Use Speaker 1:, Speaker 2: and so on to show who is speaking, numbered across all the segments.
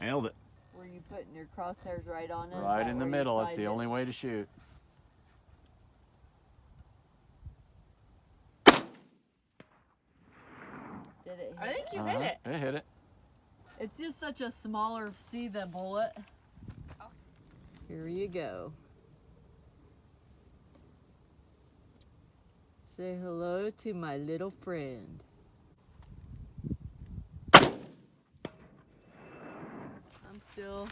Speaker 1: Nailed it.
Speaker 2: Were you putting your crosshairs right on it?
Speaker 3: Right in the middle. That's the only way to shoot.
Speaker 2: Did it hit
Speaker 4: I think
Speaker 2: it?
Speaker 4: you hit it.
Speaker 3: It hit it.
Speaker 2: It's just such a smaller, see the bullet?
Speaker 4: Oh.
Speaker 2: Here you go. Say hello to my little friend. I'm still...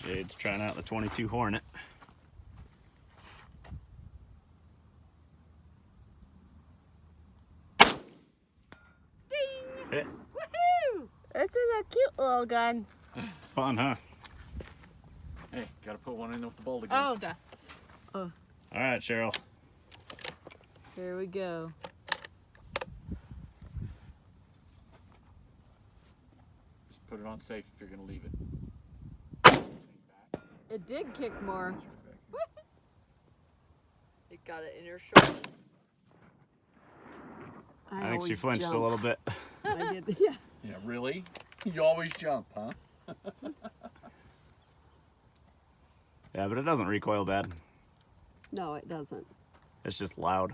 Speaker 1: Jade's trying out the 22 Hornet.
Speaker 4: Ding!
Speaker 1: Hit.
Speaker 4: Woohoo! This is a cute little gun.
Speaker 1: It's fun, huh?
Speaker 3: Hey, gotta put one in with the bolt again.
Speaker 4: Oh, duh.
Speaker 1: All right, Cheryl.
Speaker 2: Here we go.
Speaker 3: Just put it on safe if you're gonna leave it.
Speaker 2: It did kick more. It got it in her shoulder.
Speaker 1: I think she flinched a little bit.
Speaker 2: I did, yeah.
Speaker 3: Yeah, really? You always jump, huh?
Speaker 1: Yeah, but it doesn't recoil bad.
Speaker 2: No, it doesn't.
Speaker 1: It's just loud.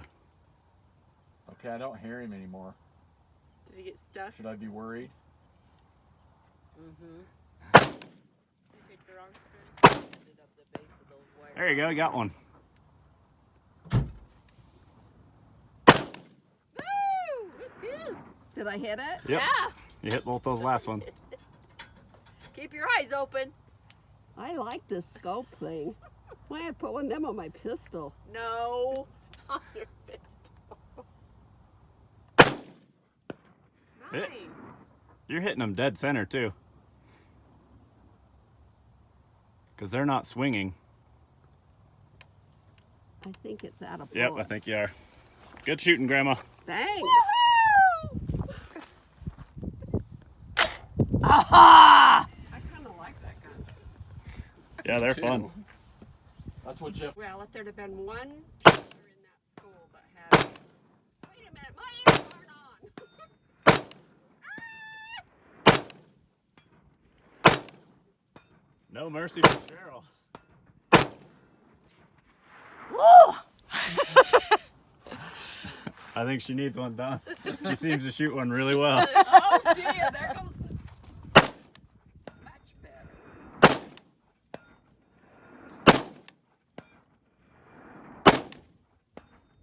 Speaker 3: Okay, I don't hear him anymore.
Speaker 4: Did he get stuck?
Speaker 3: Should I be worried?
Speaker 2: Mm-hmm.
Speaker 4: Did you take the wrong turn?
Speaker 2: Ended up the base of those wires.
Speaker 1: There you go, you got one.
Speaker 4: Woo!
Speaker 2: Did I hit it?
Speaker 1: Yep.
Speaker 4: Yeah.
Speaker 1: You hit both those last ones.
Speaker 2: Keep your eyes open.
Speaker 5: I like this scope thing. Why I put one of them on my pistol?
Speaker 2: No.
Speaker 4: On your fist.
Speaker 1: Hit.
Speaker 4: Nice.
Speaker 1: You're hitting them dead center, too. Because they're not swinging.
Speaker 5: I think it's out of
Speaker 1: Yep, I
Speaker 5: bullets.
Speaker 1: think you are. Good shooting, Grandma.
Speaker 5: Thanks.
Speaker 2: Aha!
Speaker 5: I kind of like that gun.
Speaker 1: Yeah, they're
Speaker 3: too.
Speaker 1: fun.
Speaker 3: That's what Jeff...
Speaker 5: Well, if there'd have been one teacher in that school that had... Wait a minute, my ears aren't on.
Speaker 1: No mercy for Cheryl.
Speaker 2: Woo!
Speaker 1: I think she needs one done. She seems to shoot one really well.
Speaker 5: Oh, dear, there goes the... Much better. At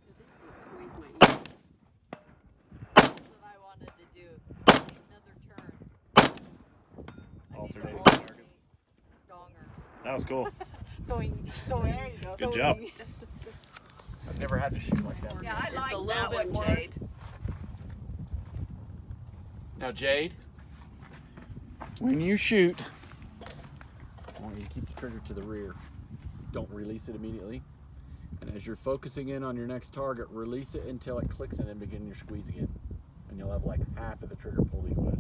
Speaker 5: least it squeezed my ears.
Speaker 2: That's what I wanted to do. Another turn. I need to
Speaker 1: Alternating
Speaker 2: alternate
Speaker 1: targets.
Speaker 2: dongers.
Speaker 1: That was cool.
Speaker 4: Doing. There you go.
Speaker 1: Good job.
Speaker 3: I've never had to shoot like that.
Speaker 5: Yeah, I
Speaker 2: It's
Speaker 5: like
Speaker 2: a little
Speaker 5: that
Speaker 2: bit
Speaker 5: one,
Speaker 2: more-
Speaker 5: Jade.
Speaker 3: Now, Jade, when you shoot, I want you to keep the trigger to the rear. Don't release it immediately. And as you're focusing in on your next target, release it until it clicks and then begin your squeeze again. And you'll have like half of the trigger pull that you would.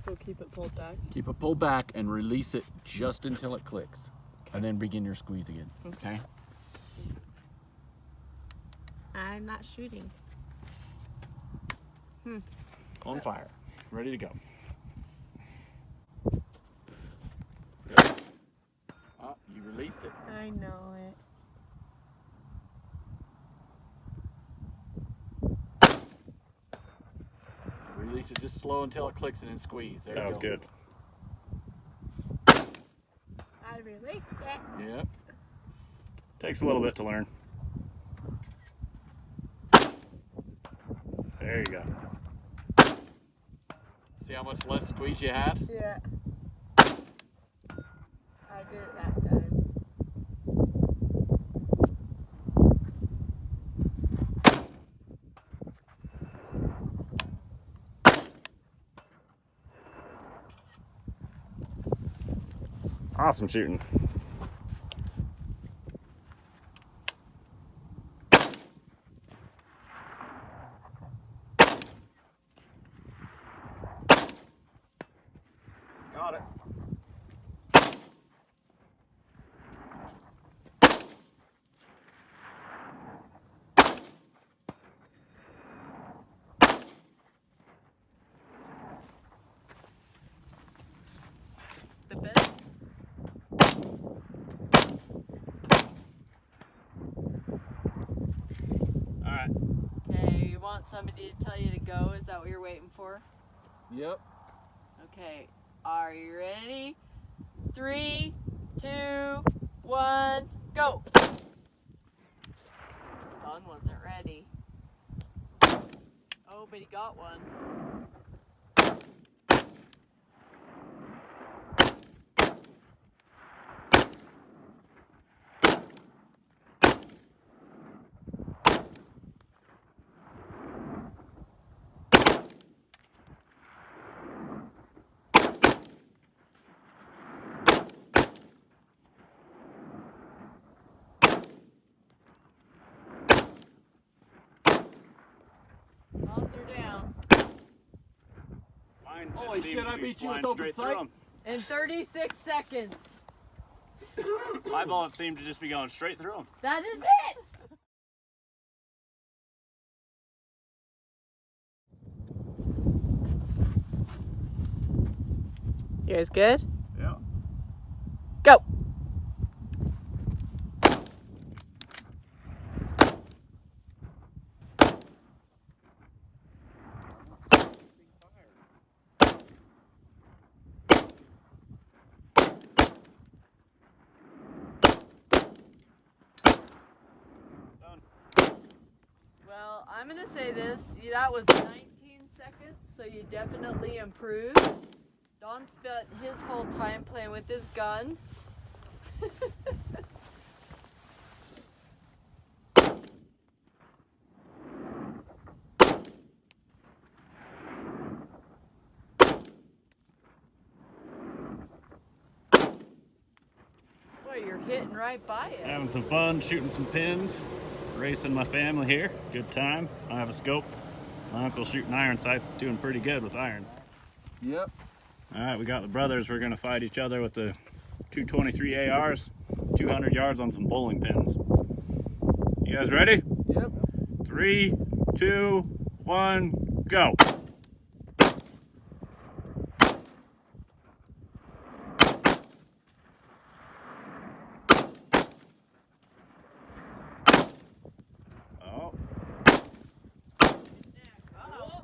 Speaker 4: So keep it pulled back.
Speaker 3: Keep it pulled back and release it just until it clicks. And then begin your squeeze again, okay?
Speaker 4: I'm not shooting.
Speaker 3: On fire. Ready to go. Oh, you released it.
Speaker 4: I know it.
Speaker 3: Release it just slow until it clicks and then squeeze. There
Speaker 1: That
Speaker 3: you
Speaker 1: was
Speaker 3: go.
Speaker 1: good.
Speaker 4: I released it.
Speaker 3: Yep.
Speaker 1: Takes a little bit to learn. There you go.
Speaker 3: See how much less squeeze you had?
Speaker 4: Yeah. I did it that time.
Speaker 1: Awesome shooting. Got it.
Speaker 2: somebody to tell you to go? Is that what you're waiting for?
Speaker 3: Yep.
Speaker 2: Okay. Are you ready? 3, 2, 1, go! Don wasn't ready. Oh, but he got one. Balls are down.
Speaker 1: Mine just
Speaker 3: Holy
Speaker 1: seemed
Speaker 3: shit,
Speaker 1: to
Speaker 3: I
Speaker 1: be
Speaker 3: beat you
Speaker 1: flying
Speaker 3: with open
Speaker 1: straight through
Speaker 3: sight.
Speaker 1: 'em.
Speaker 2: In 36 seconds.
Speaker 1: My bullets seem to just be going straight through them.
Speaker 2: That is it! You guys good?
Speaker 1: Yeah.
Speaker 2: Go!
Speaker 1: Done.
Speaker 2: Well, I'm gonna say this. That was 19 seconds, so you definitely improved. Don spent his whole time playing with his gun. Boy, you're hitting right by it.
Speaker 1: Having some fun, shooting some pins, racing my family here. Good time. I have a scope. My uncle's shooting iron sights, doing pretty good with irons.
Speaker 3: Yep.
Speaker 1: All right, we got the brothers. We're gonna fight each other with the 223 ARs, 200 yards on some bowling pins. You guys ready?
Speaker 3: Yep.
Speaker 1: 3, 2, 1, go. Oh,
Speaker 2: Uh-oh.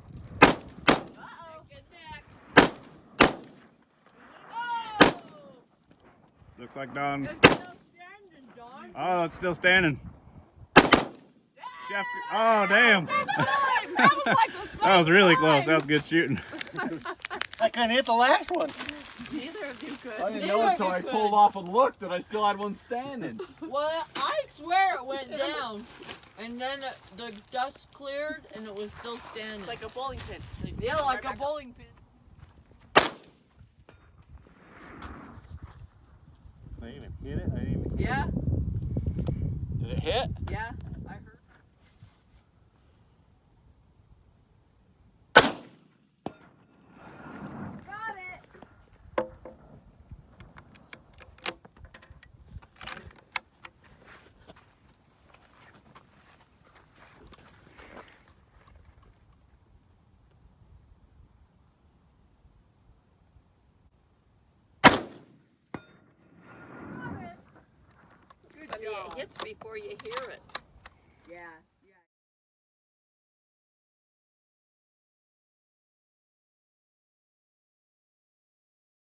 Speaker 1: looks like Don.
Speaker 2: It's still standing, Don.
Speaker 1: Oh, it's still standing. Jeff, oh damn. That was really close. That was good shooting.
Speaker 3: I kind of hit the last one.
Speaker 2: Neither of you could.
Speaker 3: I didn't
Speaker 2: Neither
Speaker 3: know
Speaker 2: of
Speaker 3: until
Speaker 2: you
Speaker 3: I
Speaker 2: could.
Speaker 3: pulled off and looked that I still had one standing.
Speaker 2: Well, I swear it went down. And then the dust cleared and it was still standing.
Speaker 5: Like a bowling pin.
Speaker 2: Yeah, like a bowling pin.
Speaker 3: I didn't even hit it. I didn't even...
Speaker 2: Yeah,
Speaker 3: Did it hit?
Speaker 2: yeah, I heard. Got it.
Speaker 5: Funny, it hits before you hear it.
Speaker 2: Yeah.